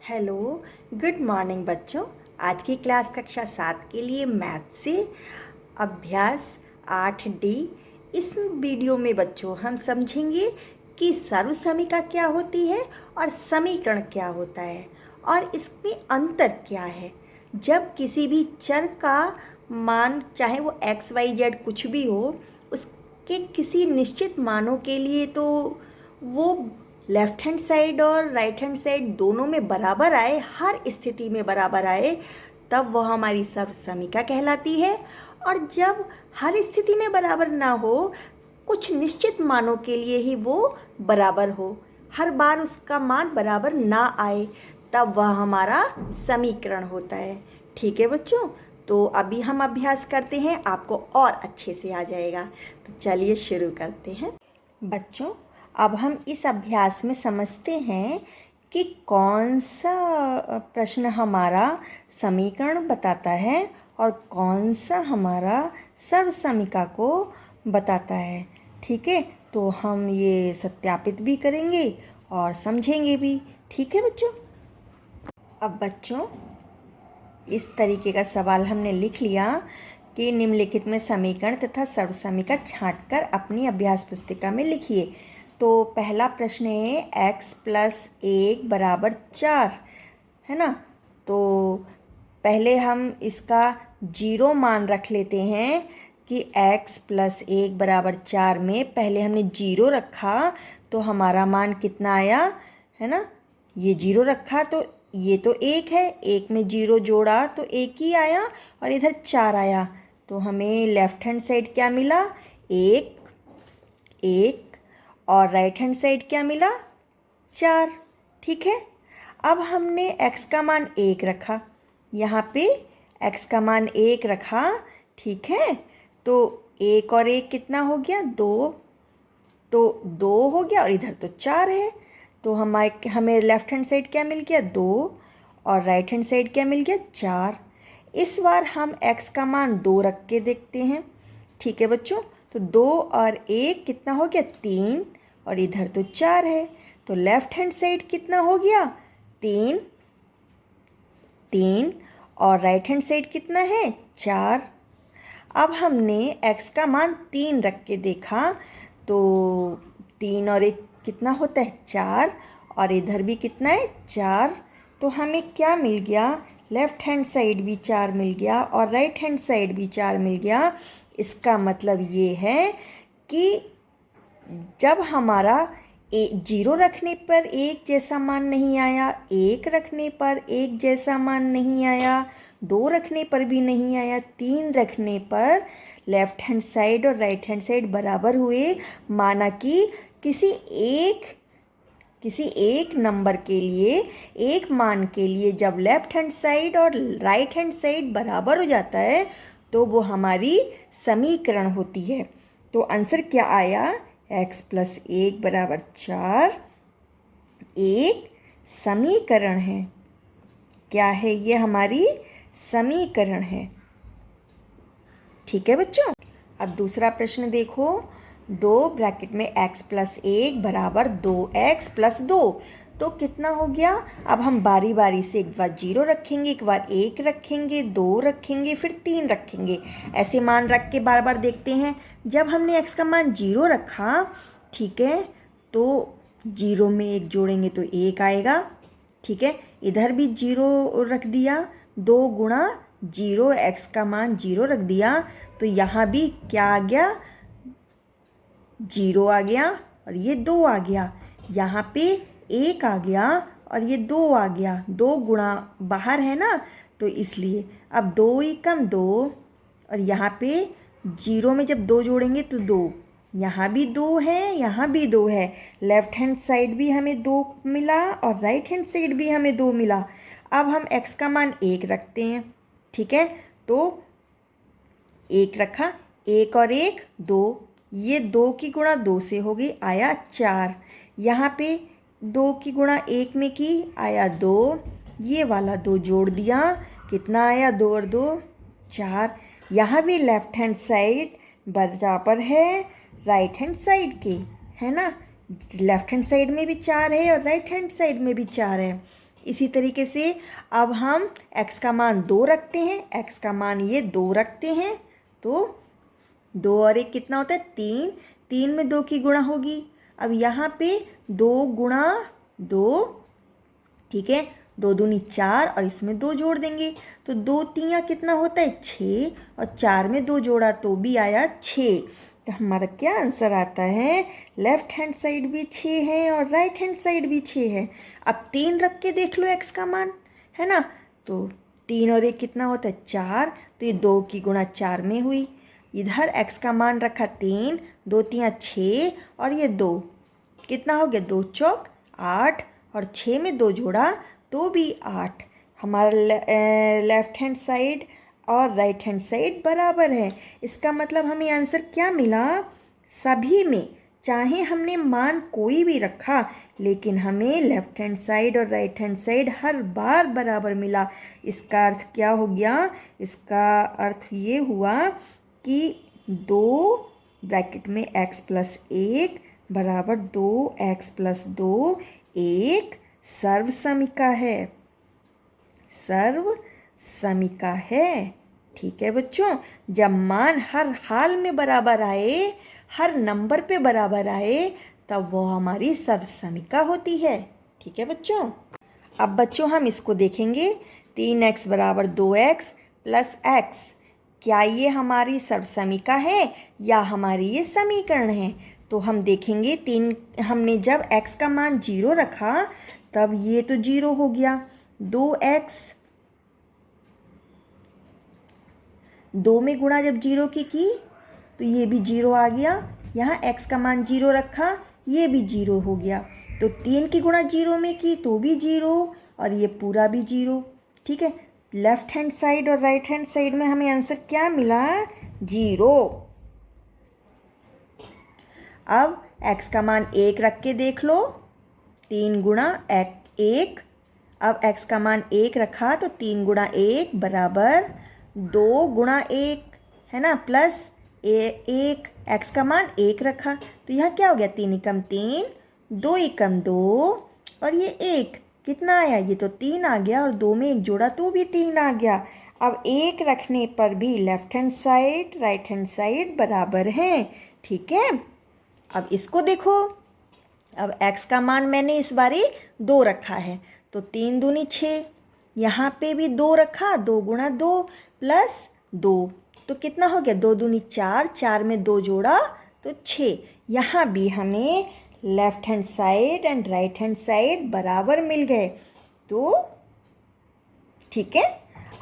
Hello, good morning बच्चों। आज की क्लास कक्षा 7 के लिए मैथ से अभ्यास 8D। इस वीडियो में बच्चों हम समझेंगे कि सर्वसमीकरण क्या होती है और समीकरण क्या होता है और इसमें अंतर क्या है। जब किसी भी चर का मान, चाहे वो XYZ कुछ भी हो, उसके किसी निश्चित मानों के लिए तो वो लेफ्ट हैंड साइड और राइट हैंड साइड दोनों में बराबर आए, हर स्थिति में बराबर आए, तब वह हमारी सर्वसमीकरण कहलाती है। और जब हर स्थिति में बराबर ना हो, कुछ निश्चित मानों के लिए ही वो बराबर हो, हर बार उसका मान बराबर ना आए, तब वह हमारा समीकरण होता है। ठीक है बच्चों, तो अभी हम अभ्यास करते हैं, आपको और अच्छे से आ जाएगा। तो चलिए शुरू करते हैं बच्चों। अब हम इस अभ्यास में समझते हैं कि कौन सा प्रश्न हमारा समीकरण बताता है और कौन सा हमारा सर्वसमीकरण को बताता है। ठीक है, तो हम ये सत्यापित भी करेंगे और समझेंगे भी। ठीक है बच्चों। अब बच्चों, इस तरीके का सवाल हमने लिख लिया कि निम्नलिखित में समीकरण तथा सर्वसमीकरण छांटकर अपनी अभ्यास पुस्तिका में लिखिए। तो पहला प्रश्न है x+1 = 4, है ना। तो पहले हम इसका 0 मान रख लेते हैं कि x+1 = 4 में पहले हमने 0 रखा तो हमारा मान कितना आया, है ना। ये 0 रखा तो ये तो 1 है, 1 में 0 जोड़ा तो 1 ही आया और इधर 4 आया। तो हमें लेफ्ट हैंड साइड क्या मिला, 1 1, और राइट हैंड साइड क्या मिला, 4। ठीक है, अब हमने x का मान 1 रखा, यहाँ पे x का मान 1 रखा। ठीक है, तो 1 और 1 कितना हो गया, 2, तो 2 हो गया और इधर तो 4 है। तो हमें लेफ्ट हैंड साइड क्या मिल गया, 2, और राइट हैंड साइड क्या मिल गया, 4। इस बार हम x का मान 2 रख के देखते हैं। ठीक है बच्चों, तो 2 और 1 कितना हो गया, 3, और इधर तो 4 है। तो लेफ्ट हैंड साइड कितना हो गया, 3 3, और राइट हैंड साइड कितना है, 4। अब हमने x का मान 3 रख के देखा तो 3 और 1 कितना होता है, 4, और इधर भी कितना है, 4। तो हमें क्या मिल गया, लेफ्ट हैंड साइड भी 4 मिल गया और राइट हैंड साइड भी 4 मिल गया। इसका मतलब ये है कि जब हमारा 0 रखने पर 1 जैसा मान नहीं आया, 1 रखने पर 1 जैसा मान नहीं आया, 2 रखने पर भी नहीं आया, 3 रखने पर लेफ्ट हैंड साइड और राइट हैंड साइड बराबर हुए, माना कि किसी एक नंबर के लिए, एक मान के लिए जब लेफ्ट हैंड साइड और राइट हैंड साइड बराबर हो जाता है तो वो हमारी समीकरण होती है। तो आंसर क्या आया, x+1 = 4 एक समीकरण है। क्या है ये, हमारी समीकरण है। ठीक है बच्चों। अब दूसरा प्रश्न देखो, 2 ब्रैकेट में x+1 = 2x+2, तो कितना हो गया। अब हम बारी बारी से एक बार 0 रखेंगे, एक बार 1 रखेंगे, 2 रखेंगे, फिर 3 रखेंगे, ऐसे मान रख के बार बार देखते हैं। जब हमने x का मान 0 रखा, ठीक है, तो 0 में 1 जोड़ेंगे तो 1 आएगा। ठीक है, इधर भी 0 रख दिया, 2 गुणा 0, x का मान 0 रख दिया, तो यहाँ भी क्या आ गया, 0 आ गया और ये 2 आ गया। यहाँ पे 1 आ गया और ये 2 आ गया, 2 गुणा बाहर है ना, तो इसलिए अब 2 ही कम 2, और यहाँ पे 0 में जब 2 जोड़ेंगे तो 2, यहाँ भी 2 है, यहाँ भी 2 है, लेफ्ट हैंड साइड भी हमें 2 मिला और राइट हैंड साइड भी हमें 2 मिला। अब हम x का मान 1 रखते हैं। ठीक है, तो 1 रखा, 1 और 1 2, ये 2 की गुणा 2 से हो गई, आया 4। यहाँ पे 2 की गुणा 1 में की, आया 2, ये वाला 2 जोड़ दिया, कितना आया, 2 और 2 4। यहाँ भी लेफ्ट हैंड साइड बराबर है राइट हैंड साइड के, है ना। लेफ्ट हैंड साइड में भी 4 है और राइट हैंड साइड में भी 4 है। इसी तरीके से अब हम x का मान 2 रखते हैं, x का मान ये 2 रखते हैं, तो 2 और 1 कितना होता है 3, 3 में 2 की गुणा होगी। अब यहाँ पे 2 गुणा 2, ठीक है, 2 दूनी 4 और इसमें 2 जोड़ देंगे तो 2 तियाँ कितना होता है 6 और 4 में 2 जोड़ा तो भी आया 6। तो हमारा क्या आंसर आता है, लेफ्ट हैंड साइड भी 6 है और राइट हैंड साइड भी 6 है। अब 3 रख के देख लो x का मान, है ना, तो 3 और 1 कितना होता है 4, तो ये 2 की गुणा 4 में हुई। इधर x का मान रखा 3, 2 तियाँ 6 और ये 2 कितना हो गया 2 चौक 8 और 6 में 2 जोड़ा तो भी 8। हमारा लेफ्ट हैंड साइड और राइट हैंड साइड बराबर है। इसका मतलब हमें आंसर क्या मिला, सभी में चाहे हमने मान कोई भी रखा लेकिन हमें लेफ्ट हैंड साइड और राइट हैंड साइड हर बार बराबर मिला। इसका अर्थ क्या हो गया, इसका अर्थ ये हुआ कि 2 ब्रैकेट में x प्लस 1 बराबर 2x प्लस 2 एक सर्वसमिका है, सर्वसमिका है। ठीक है बच्चों, जब मान हर हाल में बराबर आए, हर नंबर पे बराबर आए, तब वो हमारी सर्वसमिका होती है। ठीक है बच्चों, अब बच्चों हम इसको देखेंगे 3x बराबर 2x प्लस x, क्या ये हमारी सर्वसमिका है या हमारी ये समीकरण है। तो हम देखेंगे हमने जब x का मान 0 रखा तब ये तो 0 हो गया, 2x 2 में गुणा जब 0 की तो ये भी 0 आ गया। यहाँ x का मान 0 रखा, ये भी 0 हो गया। तो 3 की गुणा 0 में की तो भी 0 और ये पूरा भी 0। ठीक है, लेफ्ट हैंड साइड और राइट हैंड साइड में हमें आंसर क्या मिला, 0। अब x का मान 1 रख के देख लो, 3 गुणा 1। अब x का मान 1 रखा तो 3 गुणा 1 बराबर 2 गुणा 1, है ना, प्लस 1। x का मान 1 रखा तो यहाँ क्या हो गया, 3 एकम 3, 2 एकम 2 और ये 1 कितना आया, ये तो 3 आ गया और 2 में 1 जोड़ा तो भी 3 आ गया। अब 1 रखने पर भी left hand side right hand side बराबर हैं। ठीक है, अब इसको देखो, अब x का मान मैंने इस बारी 2 रखा है तो 3 दूनी 6, यहाँ पे भी 2 रखा, 2 गुणा 2 प्लस 2 तो कितना हो गया, 2 दूनी 4, 4 में 2 जोड़ा तो 6। यहाँ भी हमें left hand side and right hand side बराबर मिल गए। तो ठीक है,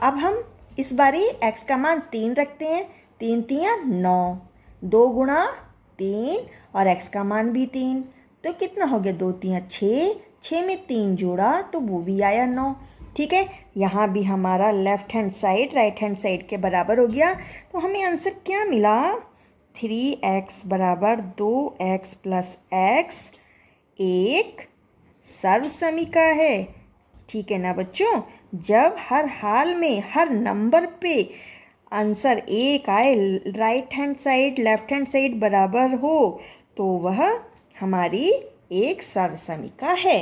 अब हम इस बारी x का मान 3 रखते हैं, 3 तियाँ 9, 2 गुणा 3 और x का मान भी 3 तो कितना हो गया, 2 तियाँ 6, 6 में 3 जोड़ा तो वो भी आया 9। ठीक है, यहाँ भी हमारा left hand side right hand side के बराबर हो गया। तो हमें आंसर क्या मिला, 3x बराबर 2x प्लस x एक सर्वसमिका है। ठीक है ना बच्चों, जब हर हाल में हर नंबर पे आंसर एक आए, right hand side left hand side बराबर हो, तो वह हमारी एक सर्वसमिका है।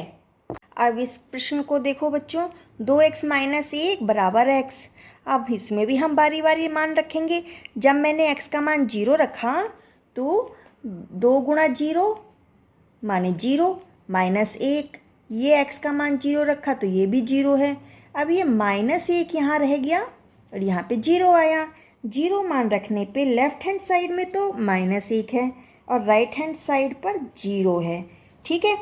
अब इस प्रश्न को देखो बच्चों, 2x माइनस 1 बराबर x। अब इसमें भी हम बारी बारी मान रखेंगे। जब मैंने x का मान 0 रखा तो 2 गुणा 0 माने 0 माइनस 1, ये x का मान 0 रखा तो ये भी 0 है। अब ये माइनस 1 यहाँ रह गया और यहाँ पे 0 आया। 0 मान रखने पे लेफ्ट हैंड साइड में तो माइनस 1 है और राइट हैंड साइड पर 0 है। ठीक है,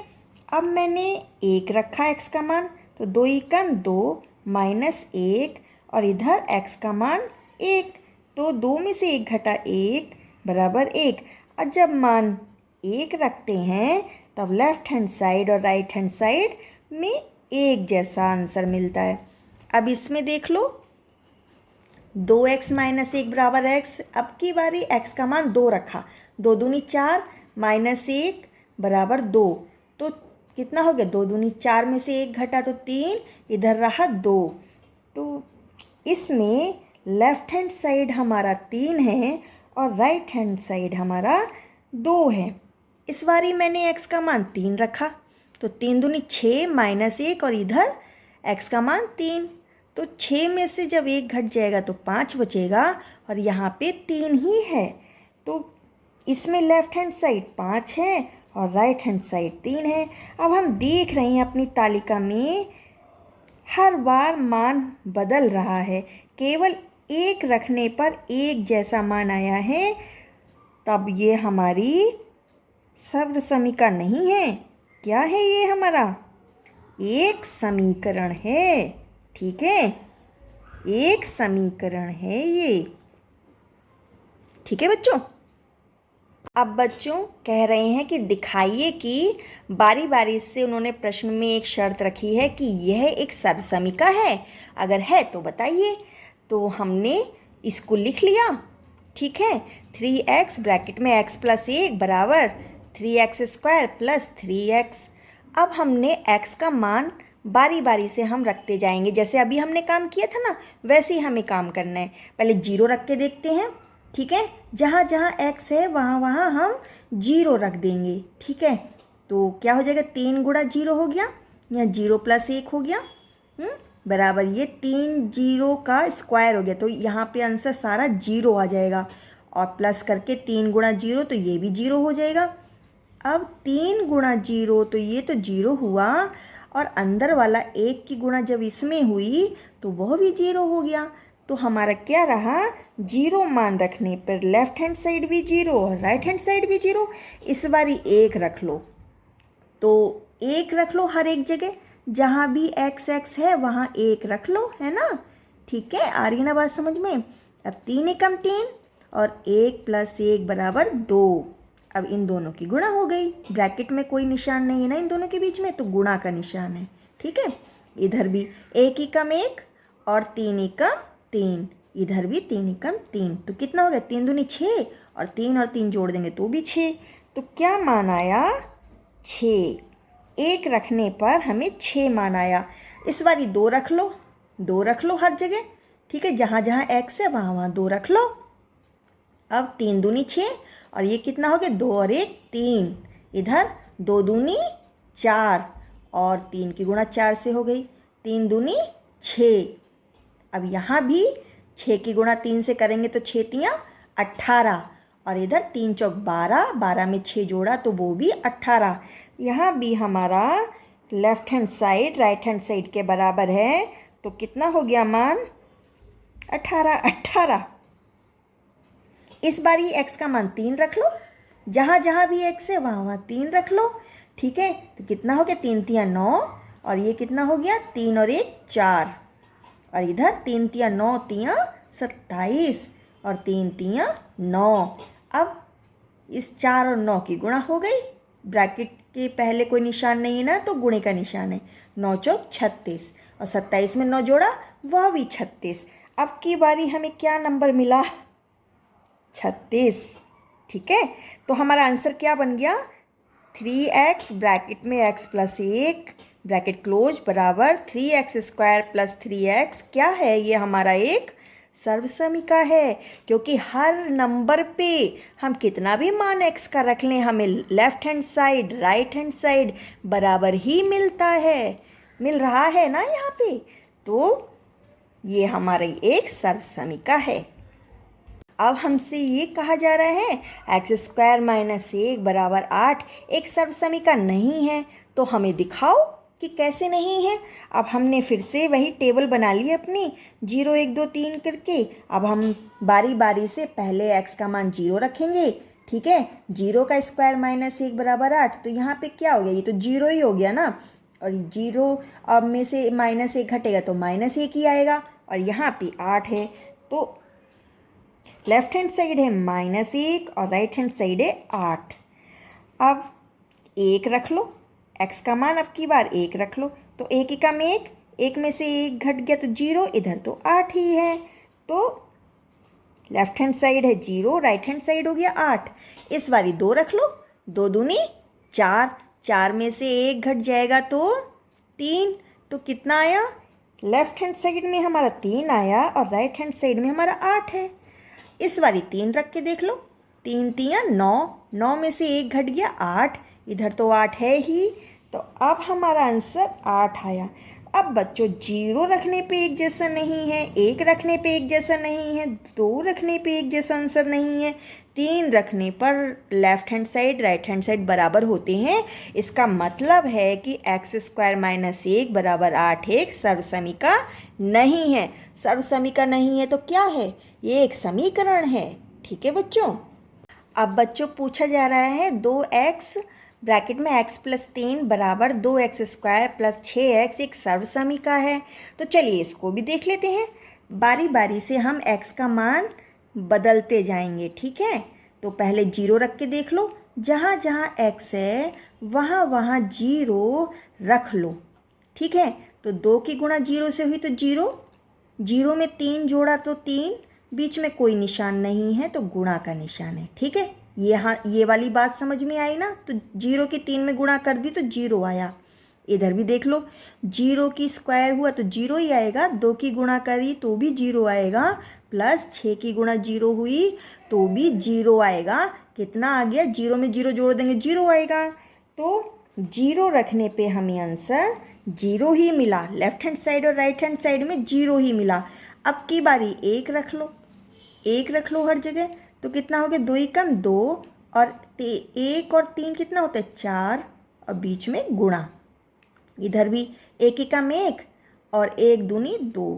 अब मैंने 1 रखा x का मान तो 2 एकम 2 माइनस 1 और इधर x का मान 1 तो 2 में से 1 घटा 1 बराबर 1। और जब मान 1 रखते हैं तब लेफ्ट हैंड साइड और राइट हैंड साइड में एक जैसा आंसर मिलता है। अब इसमें देख लो, 2x माइनस 1 बराबर x। अब की बारी x का मान 2 रखा, 2 दूनी 4 माइनस 1 बराबर 2 तो कितना हो गया, 2 दूनी 4 में से 1 घटा तो 3, इधर रहा 2। तो इसमें लेफ्ट हैंड साइड हमारा 3 है और राइट हैंड साइड हमारा 2 है। इस बारी मैंने x का मान 3 रखा तो 3 दूनी 6 माइनस 1 और इधर x का मान 3। तो 6 में से जब 1 घट जाएगा तो 5 बचेगा और यहाँ पे 3 ही है। तो इसमें लेफ्ट हैंड साइड 5 है और राइट हैंड साइड 3 है। अब हम देख रहे हैं अपनी तालिका में हर बार मान बदल रहा है, केवल एक रखने पर एक जैसा मान आया है। तब ये हमारी सर्व समीकरण नहीं है। क्या है ये हमारा? एक समीकरण है। ठीक है, एक समीकरण है ये। ठीक है बच्चों। अब बच्चों कह रहे हैं कि दिखाइए कि बारी बारी से उन्होंने प्रश्न में एक शर्त रखी है कि यह एक सर्वसमीका है, अगर है तो बताइए। तो हमने इसको लिख लिया। ठीक है, 3x ब्रैकेट में x + 1 बराबर 3x² + 3x। अब हमने x का मान बारी बारी से हम रखते जाएंगे, जैसे अभी हमने काम किया था ना, वैसे ही हमें काम करना है। पहले 0 रख के देखते हैं। ठीक है, जहाँ जहाँ x है वहाँ वहाँ हम 0 रख देंगे। ठीक है, तो क्या हो जाएगा? 3 गुणा 0 हो गया, या 0 + 1 हो गया, बराबर ये 3 0 का स्क्वायर हो गया। तो यहाँ पे आंसर सारा 0 आ जाएगा और प्लस करके 3 गुणा 0 तो ये भी 0 हो जाएगा। अब 3 गुणा 0 तो ये तो 0 हुआ और अंदर वाला 1 की गुणा जब इसमें हुई तो वह भी 0 हो गया। तो हमारा क्या रहा? 0 मान रखने पर लेफ्ट हैंड साइड भी 0 और राइट हैंड साइड भी 0। इस बारी 1 रख लो, तो 1 रख लो हर एक जगह, जहाँ भी x x है वहाँ 1 रख लो, है ना। ठीक है, आ रही है ना बात समझ में? अब 3 एकम 3 और 1 + 1 बराबर 2। अब इन दोनों की गुणा हो गई। ब्रैकेट में कोई निशान नहीं है ना इन दोनों के बीच में, तो गुणा का निशान है। ठीक है, इधर भी 1 एकम 1 और 3 एकम 3, इधर भी 3 एकम 3। तो कितना हो गया? 3 दूनी 6 और 3 और 3 जोड़ देंगे तो भी 6। तो क्या मान आया? 6। 1 रखने पर हमें 6 मान आया। इस बारी 2 रख लो, 2 रख लो हर जगह। ठीक है, जहाँ जहाँ x है वहाँ वहाँ 2 रख लो। अब 3 दूनी 6 और ये कितना हो गया? 2 और 1 3। इधर 2 दूनी 4 और 3 की गुणा 4 से हो गई, 3 दूनी 6। अब यहाँ भी 6 की गुणा 3 से करेंगे तो 6 तियाँ 18 और इधर 3 चौक 12, 12 में 6 जोड़ा तो वो भी 18। यहाँ भी हमारा left hand side right hand side के बराबर है, तो कितना हो गया मान? 18। 18। इस बार ही x का मान 3 रख लो, जहाँ जहाँ भी x है वहाँ वहाँ 3 रख लो। ठीक है, तो कितना हो गया? 3 तियाँ 9 और ये कितना हो गया? 3 और 1 4 और इधर 3 तियाँ 9 तियाँ 27 और 3 तियाँ 9। अब इस 4 और 9 की गुणा हो गई। ब्रैकेट के पहले कोई निशान नहीं है ना, तो गुणे का निशान है। 9 चौक 36 और 27 में 9 जोड़ा वह भी 36। अब की बारी हमें क्या नंबर मिला? 36। ठीक है, तो हमारा आंसर क्या बन गया? 3x ब्रैकेट में x + 1 ब्रैकेट क्लोज बराबर 3x² + 3x। क्या है ये? हमारा एक सर्वसमीका है, क्योंकि हर नंबर पे हम कितना भी मान x का रख लें, हमें left hand side right hand side बराबर ही मिलता है, मिल रहा है ना यहाँ पे। तो ये हमारी एक सर्वसमीका है। अब हमसे ये कहा जा रहा है x² - 1 बराबर 8 एक सर्वसमीका नहीं है, तो हमें दिखाओ कि कैसे नहीं है। अब हमने फिर से वही टेबल बना ली अपनी 0 1 2 3 करके। अब हम बारी बारी से पहले x का मान 0 रखेंगे। ठीक है, 0 का स्क्वायर - 1 बराबर 8, तो यहाँ पे क्या हो गया? ये तो 0 ही हो गया ना, और 0 अब में से -1 घटेगा तो -1 ही आएगा, और यहाँ पे 8 है, तो लेफ्ट हैंड साइड है -1 और राइट हैंड साइड है 8। अब 1 रख लो, x का मान अब की बार 1 रख लो, तो 1 एकम 1, 1 में से 1 घट गया तो 0, इधर तो 8 ही है, तो लेफ्ट हैंड साइड है 0, राइट हैंड साइड हो गया 8। इस बारी 2 रख लो, 2 दूनी 4, 4 में से 1 घट जाएगा तो 3, तो कितना आया? लेफ्ट हैंड साइड में हमारा 3 आया और राइट हैंड साइड में हमारा 8 है। इस बारी 3 रख के देख लो, 3 तियाँ 9, 9 में से 1 घट गया 8, इधर तो 8 है ही, तो अब हमारा आंसर 8 आया। अब बच्चों 0 रखने पे एक जैसा नहीं है, 1 रखने पे एक जैसा नहीं है, 2 रखने पे एक जैसा आंसर नहीं है, 3 रखने पर left hand side right hand side बराबर होते हैं। इसका मतलब है कि x² - 1 बराबर 8 एक सर्वसमीका नहीं है। सर्वसमीका नहीं है तो क्या है? ये एक समीकरण है। ठीक है बच्चों। अब बच्चों पूछा जा रहा है 2x ब्रैकेट में x+3 बराबर 2x² + 6x एक सर्वसमीका है। तो चलिए इसको भी देख लेते हैं। बारी बारी से हम x का मान बदलते जाएंगे। ठीक है, तो पहले 0 रख के देख लो। जहाँ जहाँ x है वहाँ वहाँ 0 रख लो। ठीक है, तो 2 की गुणा 0 से हुई तो 0, 0 में 3 जोड़ा तो 3, बीच में कोई निशान नहीं है तो गुणा का निशान है। ठीक है, ये वाली बात समझ में आई ना। तो 0 की 3 में गुणा कर दी तो 0 आया। इधर भी देख लो, 0 की स्क्वायर हुआ तो 0 ही आएगा, 2 की गुणा करी तो भी 0 आएगा, प्लस 6 की गुणा 0 हुई तो भी 0 आएगा। कितना आ गया? 0 में 0 जोड़ देंगे 0 आएगा। तो 0 रखने पे हमें आंसर 0 ही मिला। लेफ्ट हैंड साइड और राइट हैंड साइड में 0 ही मिला। अब की बारी 1 रख लो, 1 रख लो हर जगह। तो कितना हो गया? 2 ही कम 2 और 1 और 3 कितना होता है? 4 और बीच में गुणा। इधर भी 1 ही कम 1 और 1 दूनी 2,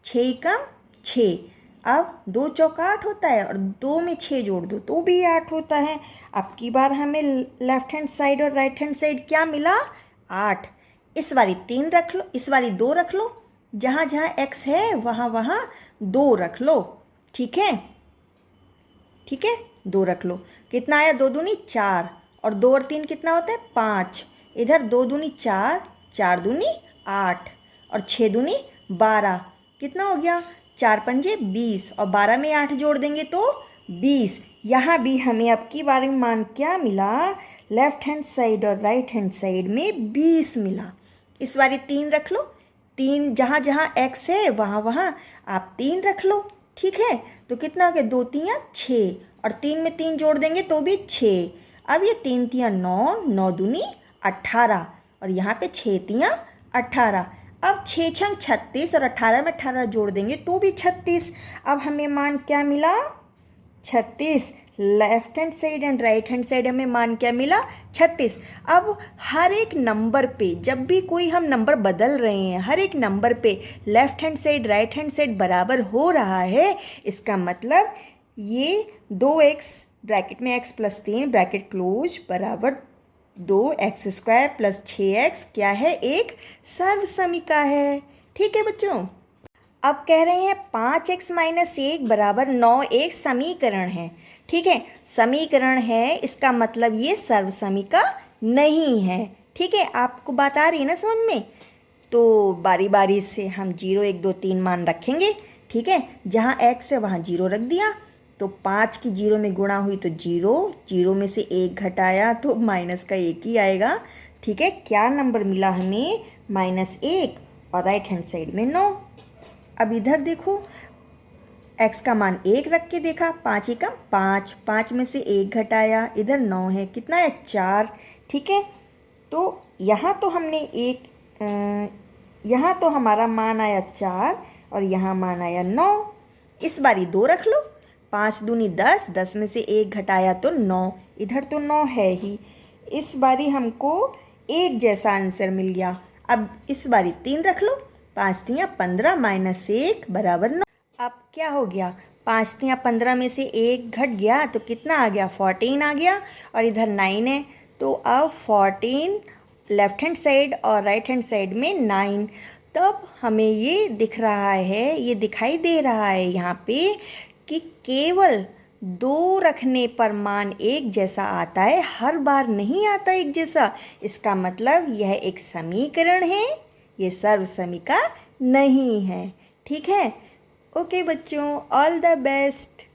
6 ही कम 6। अब 2 चौका 8 होता है और 2 में 6 जोड़ दो तो भी 8 होता है। अब की बार हमें लेफ्ट हैंड साइड और राइट हैंड साइड क्या मिला? 8। इस बारी 3 रख लो, इस बारी 2 रख लो। जहाँ जहाँ x है वहाँ वहाँ 2 रख लो। ठीक है, ठीक है, 2 रख लो। कितना आया? 2 दूनी 4 और 2 और 3 कितना होता है? 5। इधर 2 दूनी 4, 4 दूनी 8 और 6 दूनी 12। कितना हो गया? 4 पंजे 20 और 12 में 8 जोड़ देंगे तो 20। यहाँ भी हमें अब की बार मान क्या मिला? लेफ्ट हैंड साइड और राइट हैंड साइड में 20 मिला। इस बारी 3 रख लो, 3 जहाँ जहाँ x है वहाँ वहाँ आप 3 रख लो। ठीक है, तो कितना हो गया? 2 3 6 और 3 में 3 जोड़ देंगे तो भी 6। अब ये 3 3 9, 9 दूनी 18 और यहाँ पे 6 3 18। अब 6 छंग 36 और 18 में 18 जोड़ देंगे तो भी 36। अब हमें मान क्या मिला? 36। Left hand side and right hand side हमें मान क्या मिला? 36। अब हर एक नंबर पे जब भी कोई हम नंबर बदल रहे हैं, हर एक नंबर पे left hand side right hand side बराबर हो रहा है। इसका मतलब ये 2x ब्रैकेट में x+3 ब्रैकेट क्लोज बराबर 2x² + 6x क्या है? एक सर्वसमीका है। ठीक है बच्चों। अब कह रहे हैं 5x - 1 बराबर 9 एक समीकरण है। ठीक है, समीकरण है, इसका मतलब ये सर्वसमीका नहीं है। ठीक है, आपको बात आ रही है ना समझ में? तो बारी बारी से हम 0 1 2 3 मान रखेंगे। ठीक है, जहाँ x है वहाँ 0 रख दिया। तो 5 की 0 में गुणा हुई तो 0, 0 में से 1 घटाया तो माइनस का 1 ही आएगा। ठीक है, क्या नंबर मिला हमें? -1 और राइट हैंड साइड में 9। अब इधर देखो, x का मान 1 रख के देखा, 5 ही कम 5, 5 में से 1 घटाया, इधर 9 है, कितना है? 4। ठीक है, तो यहाँ तो हमने यहाँ तो हमारा मान आया 4 और यहाँ मान आया 9। इस बारी 2 रख लो, 5 दूनी 10, 10 में से 1 घटाया तो 9, इधर तो 9 है ही। इस बारी हमको एक जैसा आंसर मिल गया। अब इस बारी 3 रख लो, 5 3 15 -1 बराबर 9। अब क्या हो गया? 5 3 15 में से 1 घट गया तो कितना आ गया? 14 आ गया और इधर 9 है। तो अब 14 लेफ्ट हैंड साइड और राइट हैंड साइड में 9। तब हमें ये दिख रहा है, ये दिखाई दे रहा है यहाँ पे कि केवल 2 रखने पर मान एक जैसा आता है, हर बार नहीं आता एक जैसा। इसका मतलब यह एक समीकरण है, ये सर्वसमीका नहीं है। ठीक है, ओके बच्चों, ऑल द बेस्ट।